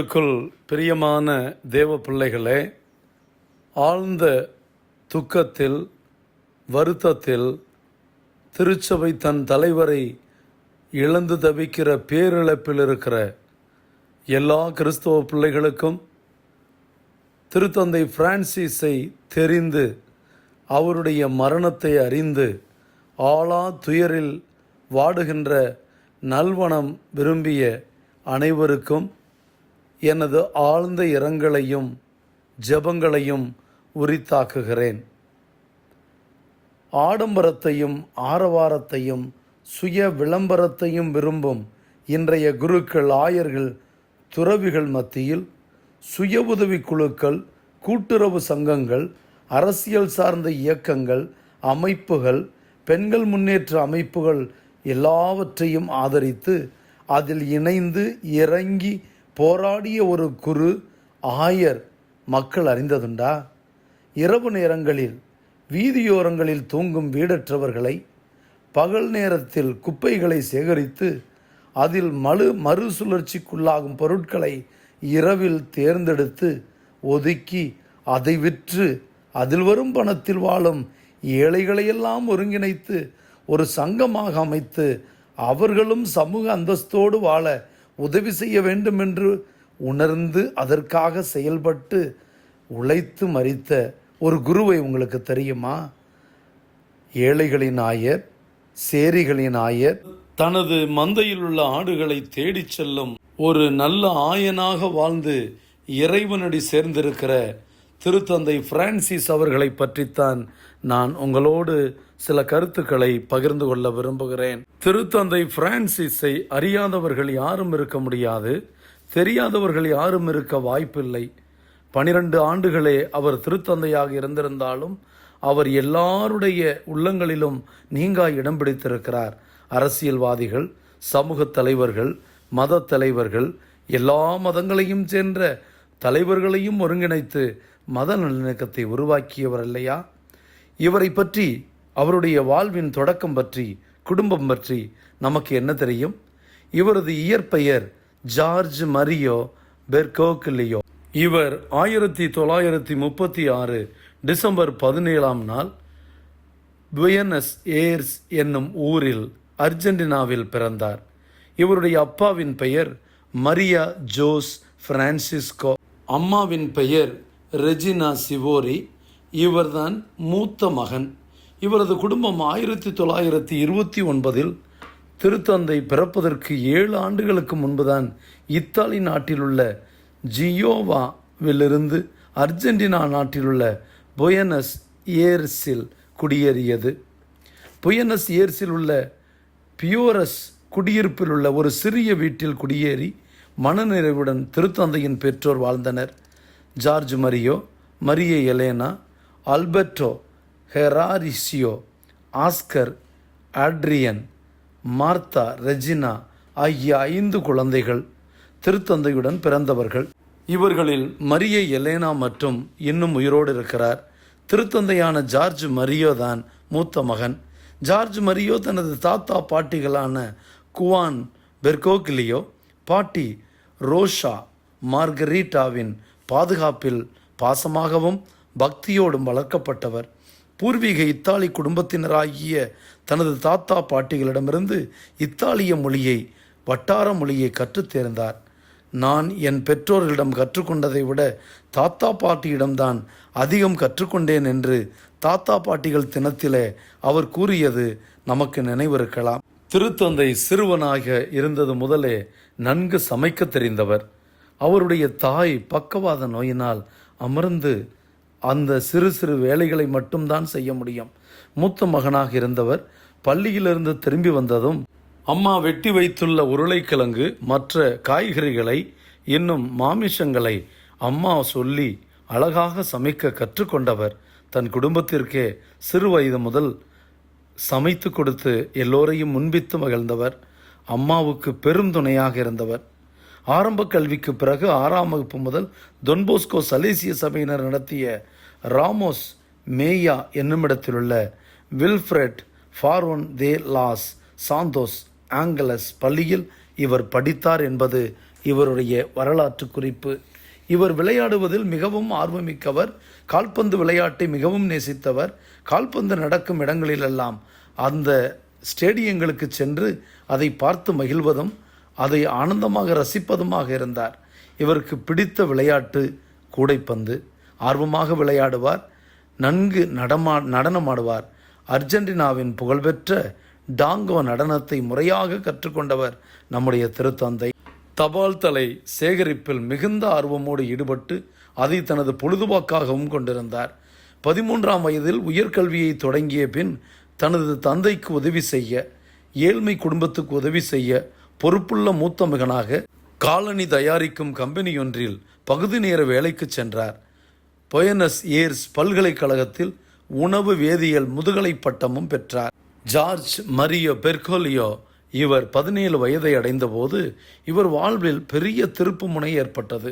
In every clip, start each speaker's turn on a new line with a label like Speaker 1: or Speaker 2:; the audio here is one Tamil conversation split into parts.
Speaker 1: கர்த்தருக்குள் பிரியமான தேவ பிள்ளைகளே, ஆழ்ந்த துக்கத்தில், வருத்தத்தில் திருச்சபை தன் தலைவரை இழந்து தவிக்கிற பேரிழப்பில் இருக்கிற எல்லா கிறிஸ்தவ பிள்ளைகளுக்கும் திருத்தந்தை பிரான்சிஸை தெரிந்து அவருடைய மரணத்தை அறிந்து ஆளா துயரில் வாடுகின்ற நல்வனம் விரும்பிய அனைவருக்கும் எனது ஆழ்ந்த இரங்கலையும் ஜெபங்களையும் உரித்தாக்குகிறேன். ஆடம்பரத்தையும் ஆரவாரத்தையும் சுய விளம்பரத்தையும் விரும்பும் இன்றைய குருக்கள், ஆயர்கள், துறவிகள் மத்தியில் சுய உதவி குழுக்கள், கூட்டுறவு சங்கங்கள், அரசியல் சார்ந்த இயக்கங்கள், அமைப்புகள், பெண்கள் முன்னேற்ற அமைப்புகள் எல்லாவற்றையும் ஆதரித்து அதில் இணைந்து இறங்கி போராடிய ஒரு குரு, ஆயர் மக்கள் அறிந்ததுண்டா? இரவு நேரங்களில் வீதியோரங்களில் தூங்கும் வீடற்றவர்களை, பகல் நேரத்தில் குப்பைகளை சேகரித்து அதில் மறுசுழற்சிக்குள்ளாகும் பொருட்களை இரவில் தேர்ந்தெடுத்து ஒதுக்கி அதை விற்று அதில் வரும் பணத்தில் வாழும் ஏழைகளையெல்லாம் ஒருங்கிணைத்து ஒரு சங்கமாக அமைத்து அவர்களும் சமூக அந்தஸ்தோடு வாழ உதவி செய்ய வேண்டும் என்று உணர்ந்து அதற்காக செயல்பட்டு உழைத்து மரித்த ஒரு குருவை உங்களுக்கு தெரியுமா? ஏழைகளின் ஆயர், சேரிகளின் ஆயர், தனது மந்தையில் உள்ள ஆடுகளை தேடிச் செல்லும் ஒரு நல்ல ஆயனாக வாழ்ந்து இறைவனடி சேர்ந்திருக்கிற திருத்தந்தை பிரான்சிஸ் அவர்களை பற்றித்தான் நான் உங்களோடு சில கருத்துக்களை பகிர்ந்து கொள்ள விரும்புகிறேன். திருத்தந்தை பிரான்சிஸை அறியாதவர்கள் யாரும் இருக்க முடியாது, தெரியாதவர்கள் யாரும் இருக்க வாய்ப்பில்லை. 12 ஆண்டுகளே அவர் திருத்தந்தையாக இருந்திருந்தாலும் அவர் எல்லாருடைய உள்ளங்களிலும் நீங்கா இடம் பிடித்திருக்கிறார். அரசியல்வாதிகள், சமூக தலைவர்கள், மத தலைவர்கள், எல்லா மதங்களையும் சேர்ந்த தலைவர்களையும் ஒருங்கிணைத்து மத நல்லிணக்கத்தை உருவாக்கியவர் இல்லையா? இவரை பற்றி, அவருடைய வாழ்வின் தொடக்கம் பற்றி, குடும்பம் பற்றி நமக்கு என்ன தெரியும்? இவரது இயற்பெயர் ஜார்ஜ் மரியோ பெர்கோக்லியோ. இவர் 1936 டிசம்பர் 17 புயனஸ் ஏர்ஸ் என்னும் ஊரில் அர்ஜென்டினாவில் பிறந்தார். இவருடைய அப்பாவின் பெயர் மரியா ஜோஸ் பிரான்சிஸ்கோ, அம்மாவின் பெயர் ரெஜினா சிவோரி. இவர்தான் மூத்த மகன். இவரது குடும்பம் 1929 திருத்தந்தை பிறப்பதற்கு 7 ஆண்டுகளுக்கு முன்புதான் இத்தாலி நாட்டில் உள்ள ஜியோவாவிலிருந்து அர்ஜென்டினா நாட்டில் உள்ள புயனஸ் ஏர்ஸில் குடியேறியது. புயனஸ் ஏர்ஸில் உள்ள பியோரஸ் குடியிருப்பில் உள்ள ஒரு சிறிய வீட்டில் குடியேறி மனநிறைவுடன் திருத்தந்தையின் பெற்றோர் வாழ்ந்தனர். George Mario, Maria Elena, Alberto, Horacio, Oscar, Adrian, Marta, Regina ஆகிய 5 குழந்தைகள் திருத்தந்தையுடன் பிறந்தவர்கள். இவர்களில் மரிய எலேனா மற்றும் இன்னும் உயிரோடு இருக்கிறார். திருத்தந்தையான ஜார்ஜ் மரியோ தான் மூத்த மகன். ஜார்ஜ் மரியோ தனது தாத்தா பாட்டிகளான குவான் பெர்கோக்லியோ, பாட்டி ரோஷா மார்கரீட்டாவின் பாதுகாப்பில் பாசமாகவும் பக்தியோடும் வளர்க்கப்பட்டவர். பூர்வீக இத்தாலி குடும்பத்தினராகிய தனது தாத்தா பாட்டிகளிடமிருந்து இத்தாலிய மொழியை, வட்டார மொழியை கற்றுத் தேர்ந்தார். நான் என் பெற்றோர்களிடம் கற்றுக்கொண்டதை விட தாத்தா பாட்டியிடம்தான் அதிகம் கற்றுக்கொண்டேன் என்று தாத்தா பாட்டிகள் தினத்திலே அவர் கூறியது நமக்கு நினைவிருக்கலாம். திருத்தந்தை சிறுவனாக இருந்தது முதலே நன்கு சமைக்க தெரிந்தவர். அவருடைய தாய் பக்கவாத நோயினால் அமர்ந்து அந்த சிறு சிறு வேலைகளை மட்டும்தான் செய்ய முடியும். மூத்த மகனாக இருந்தவர் பள்ளியிலிருந்து திரும்பி வந்ததும் அம்மா வெட்டி வைத்துள்ள உருளைக்கிழங்கு, மற்ற காய்கறிகளை, இன்னும் மாமிசங்களை அம்மா சொல்லி அழகாக சமைக்க கற்றுக்கொண்டவர். தன் குடும்பத்திற்கே சிறு வயது முதல் சமைத்து கொடுத்து எல்லோரையும் முன்பித்து மகிழ்ந்தவர். அம்மாவுக்கு பெரும் துணையாக இருந்தவர். ஆரம்ப கல்விக்கு பிறகு 6ஆம் வகுப்பு முதல் தொன்போஸ்கோ சலேசிய சபையினர் நடத்திய ராமோஸ் மேயா என்னுமிடத்திலுள்ள வில்ஃப்ரெட் ஃபாரோன் தே லாஸ் சாந்தோஸ் ஆங்கலஸ் பள்ளியில் இவர் படித்தார் என்பது இவருடைய வரலாற்று குறிப்பு. இவர் விளையாடுவதில் மிகவும் ஆர்வமிக்கவர். கால்பந்து விளையாட்டை மிகவும் நேசித்தவர். கால்பந்து நடக்கும் இடங்களிலெல்லாம் அந்த ஸ்டேடியங்களுக்கு சென்று அதை பார்த்து மகிழ்வதும் அதை ஆனந்தமாக ரசிப்பதுமாக இருந்தார். இவருக்கு பிடித்த விளையாட்டு கூடைப்பந்து. ஆர்வமாக விளையாடுவார். நன்கு நடனமாடுவார். அர்ஜென்டினாவின் புகழ்பெற்ற டாங்கோ நடனத்தை முறையாக கற்றுக்கொண்டவர் நம்முடைய திருத்தந்தை. தபால் தலை சேகரிப்பில் மிகுந்த ஆர்வமோடு ஈடுபட்டு அதை தனது பொழுதுபோக்காகவும் கொண்டிருந்தார். 13ஆம் வயதில் உயர்கல்வியை தொடங்கிய பின் தனது தந்தைக்கு உதவி செய்ய, ஏழ்மை குடும்பத்துக்கு உதவி செய்ய பொறுப்புள்ள மூத்த மகனாக காலணி தயாரிக்கும் கம்பெனியொன்றில் பகுதி நேர வேலைக்கு சென்றார். பொயனஸ் ஏர்ஸ் பல்கலைக்கழகத்தில் உணவு வேதியியல் முதுகலை பட்டமும் பெற்றார். ஜார்ஜ் மரியோ பெர்கோலியோ இவர் 17 வயதை அடைந்தபோது இவர் வாழ்வில் பெரிய திருப்புமுனை ஏற்பட்டது.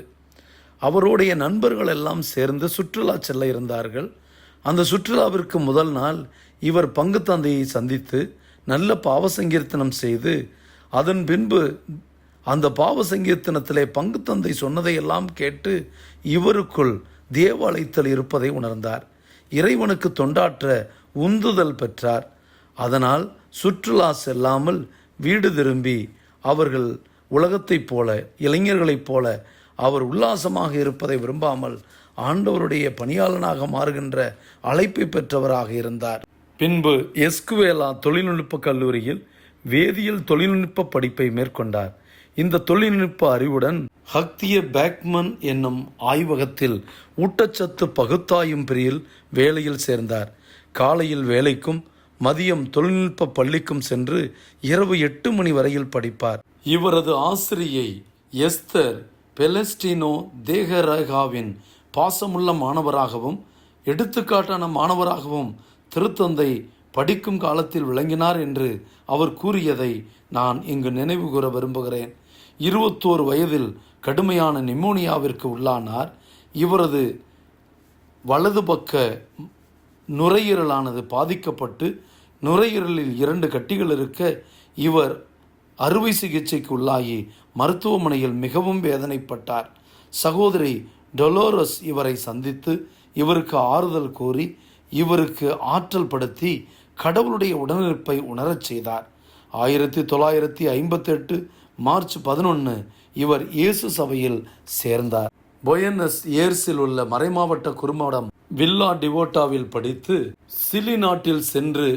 Speaker 1: அவருடைய நண்பர்கள் எல்லாம் சேர்ந்து சுற்றுலா செல்ல இருந்தார்கள். அந்த சுற்றுலாவிற்கு முதல் நாள் இவர் பங்கு தந்தையை சந்தித்து நல்ல பாவ சங்கீர்த்தனம் செய்து, அதன் பின்பு அந்த பாவ சங்கீர்த்தனத்திலே பங்கு தந்தை சொன்னதையெல்லாம் கேட்டு இவருக்குள் தேவாலயத்தில் இருப்பதை உணர்ந்தார். இறைவனுக்கு தொண்டாற்ற உந்துதல் பெற்றார். அதனால் சுற்றுலா செல்லாமல் வீடு திரும்பி அவர்கள் உலகத்தைப் போல, இளைஞர்களைப் போல அவர் உல்லாசமாக இருப்பதை விரும்பாமல் ஆண்டவருடைய பணியாளனாக மாறுகின்ற அழைப்பை பெற்றவராக இருந்தார். பின்பு எஸ்குவேலா தொழில்நுட்ப கல்லூரியில் வேதியியல் தொழில்நுட்ப படிப்பை மேற்கொண்டார். இந்த தொழில்நுட்ப அறிவுடன் ஹக்திய பேக்மன் என்னும் ஆய்வகத்தில் ஊட்டச்சத்து பகுத்தாயும் பிரிவில் வேலையில் சேர்ந்தார். காலையில் வேலைக்கும் மதியம் தொழில்நுட்ப பள்ளிக்கும் சென்று இரவு 8 மணி வரையில் படிப்பார். இவரது ஆசிரியை எஸ்தர் பெலஸ்டினோ தேகரகாவின் பாசமுள்ள மாணவராகவும் எடுத்துக்காட்டான மாணவராகவும் திருத்தந்தை படிக்கும் காலத்தில் விளங்கினார் என்று அவர் கூறியதை நான் இங்கு நினைவு கூற விரும்புகிறேன். 21 வயதில் கடுமையான நிமோனியாவிற்கு உள்ளானார். இவரது வலது பக்க நுரையீரலானது பாதிக்கப்பட்டு நுரையீரலில் 2 கட்டிகள் இருக்க இவர் அறுவை சிகிச்சைக்கு உள்ளாகி மருத்துவமனையில் மிகவும் வேதனைப்பட்டார். சகோதரி டொலோரஸ் இவரை சந்தித்து இவருக்கு ஆறுதல் கூறி இவருக்கு ஆற்றல் படுத்தி கடவுளுடைய உடனிருப்பை உணரச் செய்தார். 1958 மார்ச் 11 இவர் இயேசு சபையில் சேர்ந்தார். பொயனஸ் ஏர்ஸில் உள்ள மறைமாவட்ட குறுமடம் வில்லா டிவோட்டாவில் படித்து சிலி நாட்டில் சென்று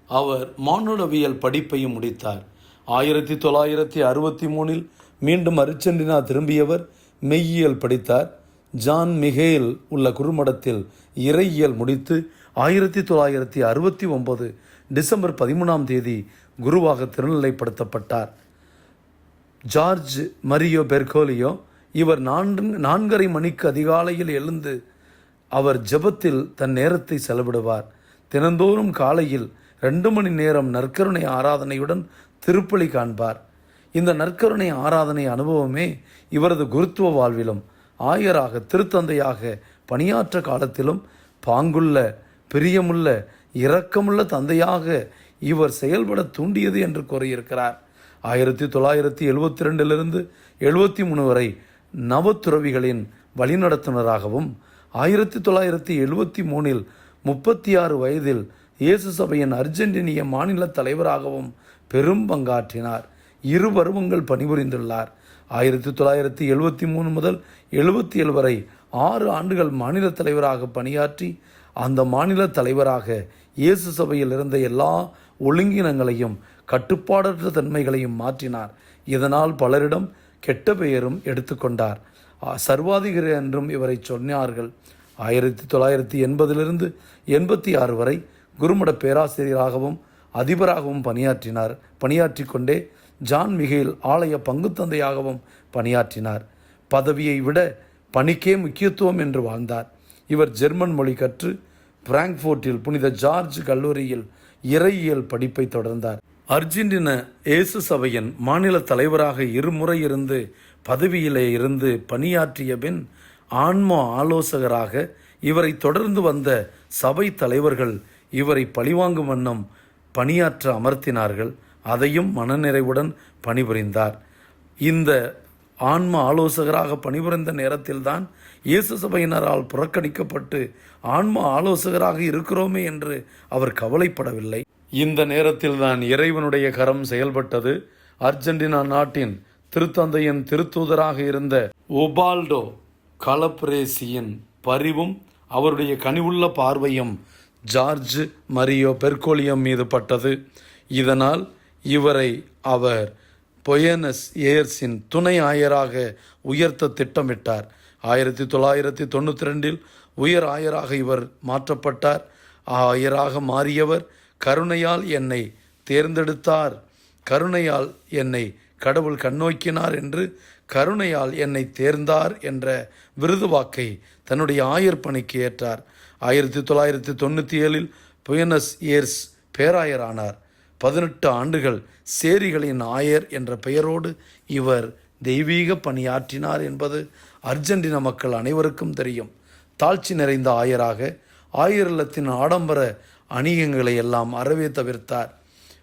Speaker 1: அவர் மானுடவியல் படிப்பையும் முடித்தார். 1963 மீண்டும் அர்ஜென்டினா திரும்பியவர் மெய்யியல் படித்தார். ஜான் மிகேல் உள்ள குறுமடத்தில் இறையியல் முடித்து 1969 டிசம்பர் 13ஆம் தேதி குருவாக திருநிலைப்படுத்தப்பட்டார். ஜார்ஜ் மரியோ பெர்கோலியோ இவர் 4:30 மணிக்கு அதிகாலையில் எழுந்து அவர் ஜெபத்தில் தன் நேரத்தை செலவிடுவார். தினந்தோறும் காலையில் 2 மணி நேரம் நற்கருணை ஆராதனையுடன் திருப்பலி காண்பார். இந்த நற்கருணை ஆராதனை அனுபவமே இவரது குருத்துவ வாழ்விலும் ஆயராக திருத்தந்தையாக பணியாற்ற காலத்திலும் பாங்குள்ள, பிரியமுள்ள, இரக்கமுள்ள தந்தையாக இவர் செயல்பட தூண்டியது என்று கூறியிருக்கிறார். 1972 73 வரை நவத்துறவிகளின் வழிநடத்துனராகவும் 1973 36 வயதில் இயேசு சபையின் அர்ஜென்டினிய மாநில தலைவராகவும் பெரும் பங்காற்றினார். 2 பருவங்கள் பணிபுரிந்துள்ளார். 1973 முதல் 77 வரை 6 ஆண்டுகள் மாநில தலைவராக பணியாற்றி அந்த மாநில தலைவராக இயேசு சபையில் இருந்த எல்லா ஒழுங்கினங்களையும் கட்டுப்பாடற்ற தன்மைகளையும் மாற்றினார். இதனால் பலரிடம் கெட்ட பெயரும் எடுத்துக்கொண்டார். சர்வாதிகாரி என்றும் இவரை சொன்னார்கள். 1980 86 வரை குருமட பேராசிரியராகவும் அதிபராகவும் பணியாற்றி கொண்டே ஜான் மிகேல் ஆலய பங்கு தந்தையாகவும் பணியாற்றினார். பதவியை விட பணிக்கே முக்கியத்துவம் என்று வாழ்ந்தார். இவர் ஜெர்மன் மொழி கற்று பிராங்க்ஃபோர்ட்டில் புனித ஜார்ஜ் கல்லூரியில் இறையியல் படிப்பை தொடர்ந்தார். அர்ஜென்டினா இயேசு சபையின் மாநில தலைவராக 2 முறை இருந்து பதவியிலே இருந்து பணியாற்றிய பின் ஆன்ம ஆலோசகராக இவரை தொடர்ந்து வந்த சபை தலைவர்கள் இவரை பழிவாங்கும் வண்ணம் பணியாற்ற அமர்த்தினார்கள். அதையும் மனநிறைவுடன் பணிபுரிந்தார். இந்த ஆன்ம ஆலோசகராக பணிபுரிந்த நேரத்தில்தான் இயேசு சபையினரால் புறக்கணிக்கப்பட்டு ஆன்ம ஆலோசகராக இருக்கிறோமே என்று அவர் கவலைப்படவில்லை. இந்த நேரத்தில்தான் இறைவனுடைய கரம் செயல்பட்டது. அர்ஜென்டினா நாட்டின் திருத்தந்தையின் திருத்தூதராக இருந்த ஒபால்டோ கலப்ரேசியின் பரிவும் அவருடைய கனிவுள்ள பார்வையும் ஜார்ஜ் மரியோ பெர்கோலியம் மீது பட்டது. இதனால் இவரை அவர் பொயனஸ் ஏர்ஸின் துணை ஆயராக உயர்த்த திட்டமிட்டார். 1992 உயர் ஆயராக இவர் மாற்றப்பட்டார். ஆயராக மாறியவர் கருணையால் என்னை தேர்ந்தெடுத்தார், கருணையால் என்னை கடவுள் கண்ணோக்கினார் என்று கருணையால் என்னை தேர்ந்தார் என்ற விருது வாக்கை தன்னுடைய ஆயர் பணிக்கு ஏற்றார். 1997 புயனஸ் ஏர்ஸ் பேராயரானார். 18 ஆண்டுகள் சேரிகளின் ஆயர் என்ற பெயரோடு இவர் தெய்வீக பணியாற்றினார் என்பது அர்ஜென்டினா மக்கள் அனைவருக்கும் தெரியும். தாழ்ச்சி நிறைந்த ஆயராக ஆயர் இல்லத்தின் ஆடம்பர அணிகங்களை எல்லாம் அறவே தவிர்த்தார்.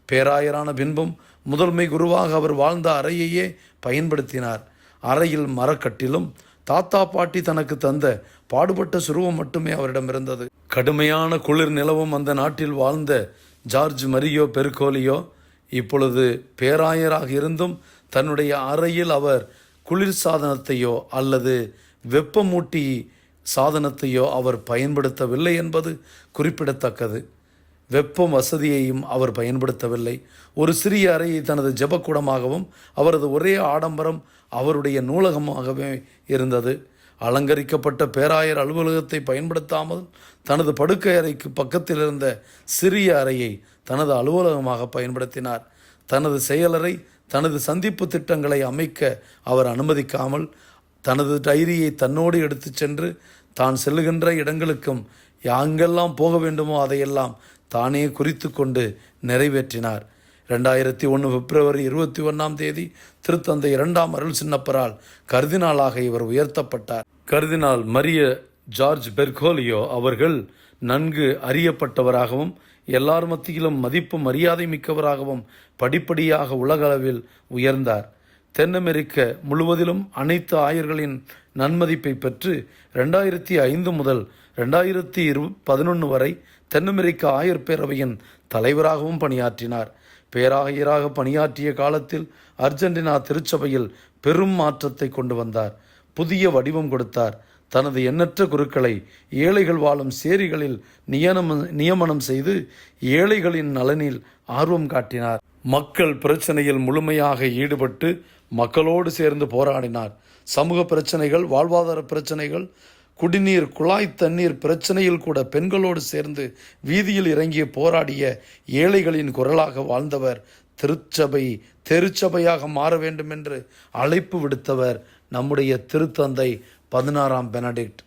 Speaker 1: பேராயரான பின்பும் முதன்மை குருவாக அவர் வாழ்ந்த அறையையே பயன்படுத்தினார். அறையில் மரக்கட்டிலும் தாத்தா பாட்டி தனக்கு தந்த பாடுபட்ட சுருவம் மட்டுமே அவரிடம் இருந்தது. கடுமையான குளிர் நிலவும் அந்த நாட்டில் வாழ்ந்த ஜார்ஜ் மரியோ பெர்கோலியோ இப்பொழுது பேராயராக இருந்தும் தன்னுடைய அறையில் அவர் குளிர் சாதனத்தையோ அல்லது வெப்பமூட்டி சாதனத்தையோ அவர் பயன்படுத்தவில்லை என்பது குறிப்பிடத்தக்கது. வெப்பம் வசதியையும் அவர் பயன்படுத்தவில்லை. ஒரு சிறிய அறையை தனது ஜெபக்கூடமாகவும் அவரது ஒரே ஆடம்பரம் அவருடைய நூலகமாகவே இருந்தது. அலங்கரிக்கப்பட்ட பேராயர் அலுவலகத்தை பயன்படுத்தாமல் தனது படுக்கை அறைக்கு பக்கத்தில் இருந்த சிறிய அறையை தனது அலுவலகமாக பயன்படுத்தினார். தனது செயலறை, தனது சந்திப்பு திட்டங்களை அமைக்க அவர் அனுமதிக்காமல் தனது டைரியை தன்னோடு எடுத்து சென்று தான் செல்லுகின்ற இடங்களுக்கும் யாங்கெல்லாம் போக வேண்டுமோ அதையெல்லாம் தானே குறித்து கொண்டு நிறைவேற்றினார். 2001 பிப்ரவரி 21 திருத்தந்தை 2ஆம் அருள் சின்னப்பரால் கர்தினாலாக இவர் உயர்த்தப்பட்டார். கர்தினால் மரிய ஜார்ஜ் பெர்கோலியோ அவர்கள் நன்கு அறியப்பட்டவராகவும் எல்லார் மத்தியிலும் மதிப்பு மரியாதை மிக்கவராகவும் படிப்படியாக உலகளவில் உயர்ந்தார். தென் அமெரிக்க முழுவதிலும் அனைத்து ஆயர்களின் நன்மதிப்பை பெற்று 2005 முதல் 2011 வரை தென் அமெரிக்க ஆயர் பேரவையின் தலைவராகவும் பணியாற்றினார். பேராயராக பணியாற்றிய காலத்தில் அர்ஜென்டினா திருச்சபையில் பெரும் மாற்றத்தை கொண்டு வந்தார். புதிய வடிவம் கொடுத்தார். தனது எண்ணற்ற குருக்களை ஏழைகள் வாழும் சேரிகளில் நியமனம் செய்து ஏழைகளின் நலனில் ஆர்வம் காட்டினார். மக்கள் பிரச்சனையில் முழுமையாக ஈடுபட்டு மக்களோடு சேர்ந்து போராடினார். சமூக பிரச்சனைகள், வாழ்வாதார பிரச்சனைகள், குடிநீர், குழாய் தண்ணீர் பிரச்சனையில் கூட பெண்களோடு சேர்ந்து வீதியில் இறங்கிய போராடிய ஏழைகளின் குரலாக வாழ்ந்தவர். திருச்சபை தெருச்சபையாக மாற வேண்டும் என்று அழைப்பு விடுத்தவர் நம்முடைய திருத்தந்தை 16ஆம் பெனடிக்ட்.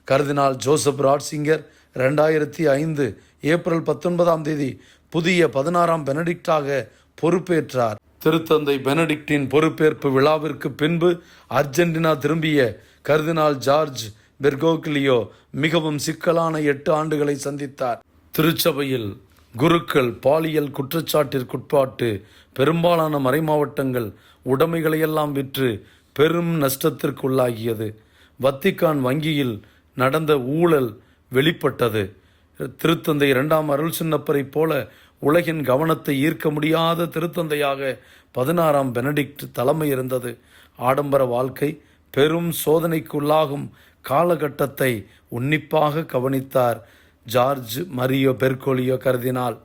Speaker 1: கர்தினால் ஜோசப் ராட்சிங்கர் 2005 ஏப்ரல் 19 புதிய 16ஆம் பெனடிக்டாக பொறுப்பேற்றார். திருத்தந்தை பெனடிக்டின் பொறுப்பேற்பு விழாவிற்கு பின்பு அர்ஜென்டினா திரும்பிய கர்தினால் ஜார்ஜ் பெர்கோலியோ மிகவும் சிக்கலான 8 ஆண்டுகளை சந்தித்தார். திருச்சபையில் குருக்கள் பாலியல் குற்றச்சாட்டிற்குட்பாட்டு பெரும்பாலான மறைமாவட்டங்கள் உடைமைகளையெல்லாம் விற்று பெரும் நஷ்டத்திற்குள்ளாகியது. வத்திக்கான் வங்கியில் நடந்த ஊழல் வெளிப்பட்டது. திருத்தந்தை 2ஆம் அருள் சின்னப்பரை போல உலகின் கவனத்தை ஈர்க்க முடியாத திருத்தந்தையாக 16ஆம் பெனடிக்ட் தலைமை இருந்தது. ஆடம்பர வாழ்க்கை பெரும் சோதனைக்குள்ளாகும் காலகட்டத்தை உன்னிப்பாக கவனித்தார் ஜார்ஜ் மரியோ பெர்கோலியோ கர்தினால்.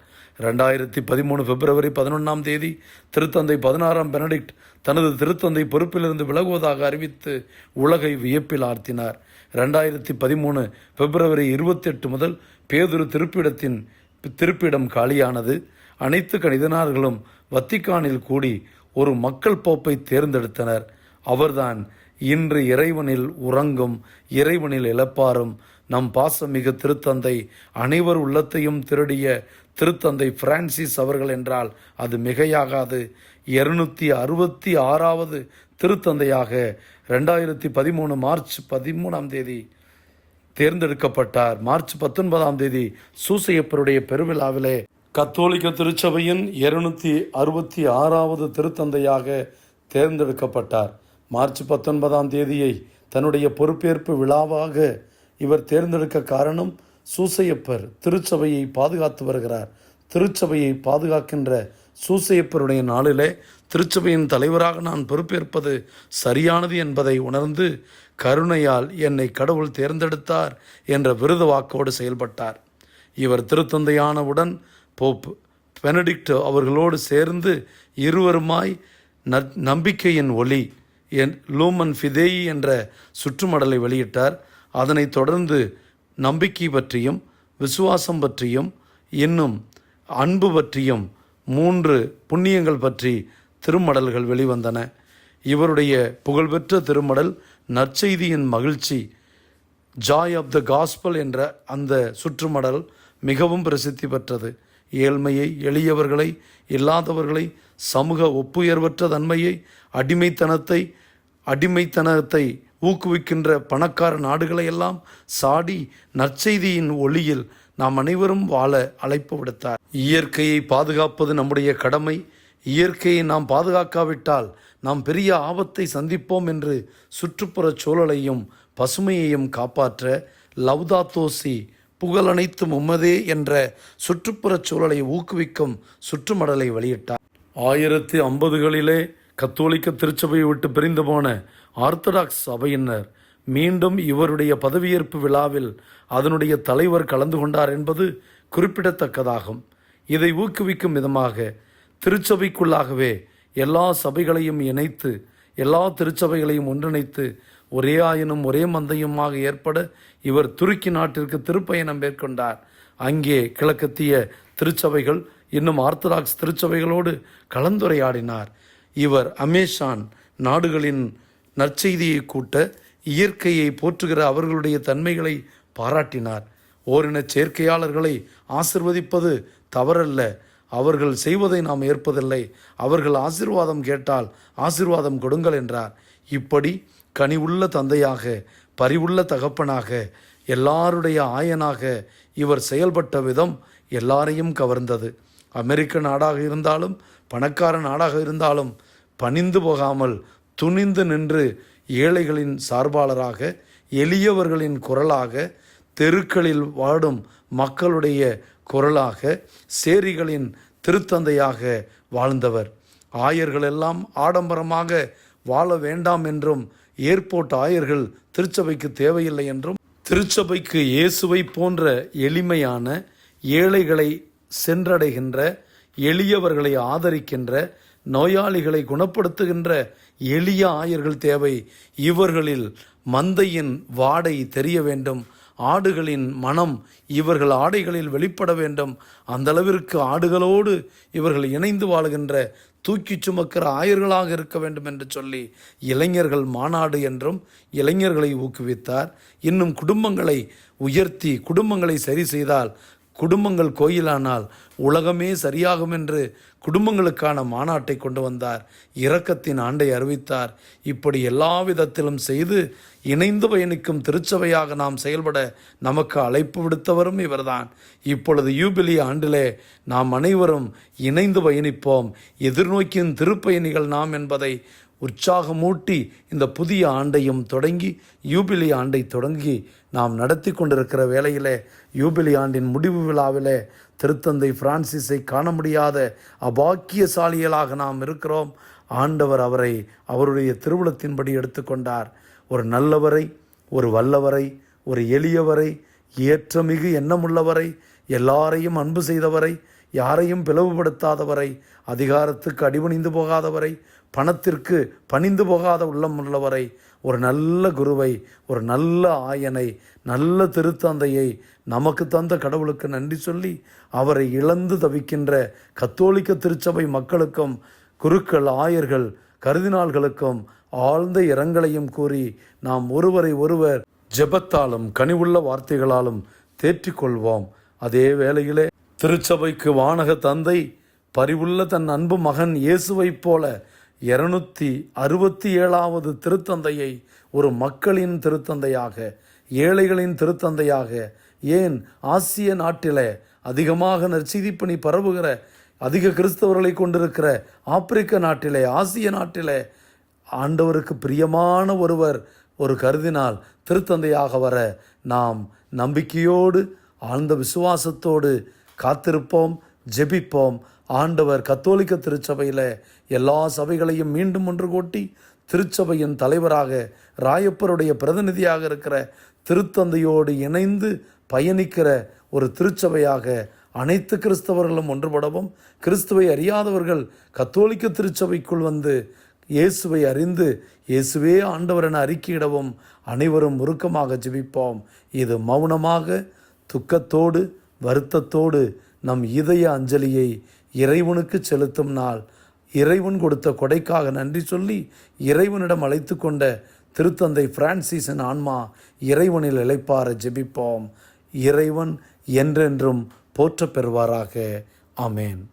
Speaker 1: 2013 பிப்ரவரி 11 திருத்தந்தை 16ஆம் பெனடிக்ட் தனது திருத்தந்தை பொறுப்பிலிருந்து விலகுவதாக அறிவித்து உலகை வியப்பில் ஆழ்த்தினார். 2013 பிப்ரவரி 28 முதல் பேதுரு திருப்பிடம் காலியானது. அனைத்து கணிதனார்களும் வத்திக்கானில் கூடி ஒரு மக்கள் போப்பை தேர்ந்தெடுத்தனர். அவர்தான் இன்று இறைவனில் உறங்கும், இறைவனில் இழப்பாரும் நம் பாசமிகு திருத்தந்தை, அனைவர் உள்ளத்தையும் திருடிய திருத்தந்தை பிரான்சிஸ் அவர்கள் என்றால் அது மிகையாகாது. 266வது திருத்தந்தையாக 2013 மார்ச் 13 தேர்ந்தெடுக்கப்பட்டார். மார்ச் 19 சூசையப்பருடைய பெருவிழாவிலே கத்தோலிக்க திருச்சபையின் 266வது திருத்தந்தையாக தேர்ந்தெடுக்கப்பட்டார். மார்ச் 19ஆம் தேதியை தன்னுடைய பொறுப்பேற்பு விழாவாக இவர் தேர்ந்தெடுக்க காரணம், சூசையப்பர் திருச்சபையை பாதுகாத்து வருகிறார். திருச்சபையை பாதுகாக்கின்ற சூசையப்பருடைய நாளிலே திருச்சபையின் தலைவராக நான் பொறுப்பேற்பது சரியானது என்பதை உணர்ந்து கருணையால் என்னை கடவுள் தேர்ந்தெடுத்தார் என்ற விருது வாக்கோடு செயல்பட்டார். இவர் திருத்தந்தையானவுடன் போப் பெனடிக்ட் அவர்களோடு சேர்ந்து இருவருமாய் நம்பிக்கையின் ஒளி லூமன் ஃபிதேயி என்ற சுற்றுமடலை வெளியிட்டார். அதனைத் தொடர்ந்து நம்பிக்கை பற்றியும் விசுவாசம் பற்றியும் இன்னும் அன்பு பற்றியும் 3 புண்ணியங்கள் பற்றி திருமடல்கள் வெளிவந்தன. இவருடைய புகழ்பெற்ற திருமடல் நற்செய்தியின் மகிழ்ச்சி, ஜாய் ஆஃப் த காஸ்பல் என்ற அந்த சுற்றுமடல் மிகவும் பிரசித்தி பெற்றது. ஏழ்மையை, எளியவர்களை, இல்லாதவர்களை, சமூக ஒப்புயர்வற்ற தன்மையை, அடிமைத்தனத்தை ஊக்குவிக்கின்ற பணக்கார நாடுகளை எல்லாம் சாடி நற்செய்தியின் ஒளியில் நாம் அனைவரும் வாழ அழைப்பு விடுத்தார். இயற்கையை பாதுகாப்பது நம்முடைய கடமை. இயற்கையை நாம் பாதுகாக்காவிட்டால் நாம் பெரிய ஆபத்தை சந்திப்போம் என்று சுற்றுப்புறச் சூழலையும் பசுமையையும் காப்பாற்ற லவ்தாத்தோ சி, புகழனைத்தும் உம்மதே என்ற சுற்றுப்புறச் சூழலை ஊக்குவிக்கும் சுற்றுமடலை வெளியிட்டார். 1050களிலே கத்தோலிக்க திருச்சபையை விட்டு பிரிந்து போன ஆர்த்தடாக்ஸ் சபையினர் மீண்டும் இவருடைய பதவியேற்பு விழாவில் அதனுடைய தலைவர் கலந்து கொண்டார் என்பது குறிப்பிடத்தக்கதாகும். இதை ஊக்குவிக்கும் விதமாக திருச்சபைக்குள்ளாகவே எல்லா சபைகளையும் இணைத்து, எல்லா திருச்சபைகளையும் ஒன்றிணைத்து ஒரே ஆயனும் ஒரே மந்தையுமாக ஏற்பட இவர் துருக்கி நாட்டிற்கு திருப்பயணம் மேற்கொண்டார். அங்கே கிழக்கத்திய திருச்சபைகள் இன்னும் ஆர்த்தடாக்ஸ் திருச்சபைகளோடு கலந்துரையாடினார். இவர் அமேசான் நாடுகளின் நற்செய்தியை கூட்ட, இயற்கையை போற்றுகிற அவர்களுடைய தன்மைகளை பாராட்டினார். ஓரின சேர்க்கையாளர்களை ஆசிர்வதிப்பது தவறல்ல, அவர்கள் செய்வதை நாம் ஏற்பதில்லை, அவர்கள் ஆசீர்வாதம் கேட்டால் ஆசீர்வாதம் கொடுங்கள் என்றார். இப்படி கனிவுள்ள தந்தையாக, பரிவுள்ள தகப்பனாக, எல்லாருடைய ஆயனாக இவர் செயல்பட்ட விதம் எல்லாரையும் கவர்ந்தது. அமெரிக்க நாடாக இருந்தாலும் பணக்கார நாடாக இருந்தாலும் பணிந்து போகாமல் துணிந்து நின்று ஏழைகளின் சார்பாளராக, எளியவர்களின் குரலாக, தெருக்களில் வாடும் மக்களுடைய குரலாக, சேரிகளின் திருத்தந்தையாக வாழ்ந்தவர். ஆயர்கள் எல்லாம் ஆடம்பரமாக வாழ வேண்டாம் என்றும், ஏர்போர்ட் ஆயர்கள் திருச்சபைக்கு தேவையில்லை என்றும், திருச்சபைக்கு இயேசுவை போன்ற எளிமையான, ஏழைகளை சென்றடைகின்ற, எளியவர்களை ஆதரிக்கின்ற, நோயாளிகளை குணப்படுத்துகின்ற எளிய ஆயர்கள் தேவை. இவர்களில் மந்தையின் வாடை தெரிய வேண்டும், ஆடுகளின் மனம் இவர்கள் ஆடைகளில் வெளிப்பட வேண்டும். அந்த அளவிற்கு ஆடுகளோடு இவர்கள் இணைந்து வாழுகின்ற, தூக்கி சுமக்கிற ஆயர்களாக இருக்க வேண்டும் என்று சொல்லி இளைஞர்கள் மாநாடு என்றும் இளைஞர்களை ஊக்குவித்தார். இன்னும் குடும்பங்களை உயர்த்தி, குடும்பங்களை சரி செய்தால் குடும்பங்கள் கோயிலானால் உலகமே சரியாகும் என்று குடும்பங்களுக்கான மாநாட்டை கொண்டு வந்தார். இரக்கத்தின் ஆண்டை அறிவித்தார். இப்படி எல்லா விதத்திலும் செய்து இணைந்து பயணிக்கும் திருச்சபையாக நாம் செயல்பட நமக்கு அழைப்பு விடுத்தவரும் இவர்தான். இப்பொழுது யூபிலி ஆண்டிலே நாம் அனைவரும் இணைந்து பயணிப்போம். எதிர்நோக்கின் திருப்பயணிகள் நாம் என்பதை உற்சாகமூட்டி இந்த புதிய ஆண்டையும் தொடங்கி, யூபிலி ஆண்டை தொடங்கி நாம் நடத்தி கொண்டிருக்கிற வேளையிலே, யூபிலி ஆண்டின் முடிவு விழாவிலே திருத்தந்தை பிரான்சிஸை காண முடியாத அபாக்கியசாலிகளாக நாம் இருக்கிறோம். ஆண்டவர் அவரை அவருடைய திருவுளத்தின்படி எடுத்துக்கொண்டார். ஒரு நல்லவரை, ஒரு வல்லவரை, ஒரு எளியவரை, ஏற்றமிகு எண்ணமுள்ளவரை, எல்லாரையும் அன்பு செய்தவரை, யாரையும் பிளவுபடுத்தாதவரை, அதிகாரத்துக்கு அடிபணிந்து போகாதவரை, பணத்திற்கு பணிந்து போகாத உள்ளம் உள்ளவரை, ஒரு நல்ல குருவை, ஒரு நல்ல ஆயனை, நல்ல திருத்தந்தையை நமக்கு தந்த கடவுளுக்கு நன்றி சொல்லி, அவரை இழந்து தவிக்கின்ற கத்தோலிக்க திருச்சபை மக்களுக்கும், குருக்கள், ஆயர்கள், கர்தினால்களுக்கும் ஆழ்ந்த இரங்கலையும் கூறி நாம் ஒருவரை ஒருவர் ஜெபத்தாலும் கனிவுள்ள வார்த்தைகளாலும் தேற்றிக்கொள்வோம். அதே வேளையிலே திருச்சபைக்கு வானக தந்தை பரிவுள்ள தன் அன்பு மகன் இயேசுவைப் போல 267வது திருத்தந்தையை ஒரு மக்களின் திருத்தந்தையாக, ஏழைகளின் திருத்தந்தையாக, ஏன் ஆசிய நாட்டிலே அதிகமாக நற்செய்தி பணி பரவுகிற, அதிக கிறிஸ்தவர்களை கொண்டிருக்கிற ஆப்பிரிக்க நாட்டிலே, ஆசிய நாட்டிலே ஆண்டவருக்கு பிரியமான ஒருவர் ஒரு கருதினால் திருத்தந்தையாக வர நாம் நம்பிக்கையோடு ஆழ்ந்த விசுவாசத்தோடு காத்திருப்போம், ஜெபிப்போம். ஆண்டவர் கத்தோலிக்க திருச்சபையில் எல்லா சபைகளையும் மீண்டும் ஒன்று கூட்டி திருச்சபையின் தலைவராக ராயப்பருடைய பிரதிநிதியாக இருக்கிற திருத்தந்தையோடு இணைந்து பயணிக்கிற ஒரு திருச்சபையாக அனைத்து கிறிஸ்தவர்களும் ஒன்றுபடவும், கிறிஸ்துவை அறியாதவர்கள் கத்தோலிக்க திருச்சபைக்குள் வந்து இயேசுவை அறிந்து இயேசுவே ஆண்டவர் என அறிக்கையிடவும் அனைவரும் உருக்கமாக ஜெபிப்போம். இது மௌனமாக துக்கத்தோடு வருத்தத்தோடு நம் இதய அஞ்சலியை இறைவனுக்கு செலுத்தும் நாள். இறைவன் கொடுத்த கொடைக்காக நன்றி சொல்லி இறைவனிடம் அழைத்து கொண்ட திருத்தந்தை பிரான்சிஸின் ஆன்மா இறைவனில் இளைப்பார ஜெபிப்போம். இறைவன் என்றென்றும் போற்றப் பெறுவாராக. ஆமேன்.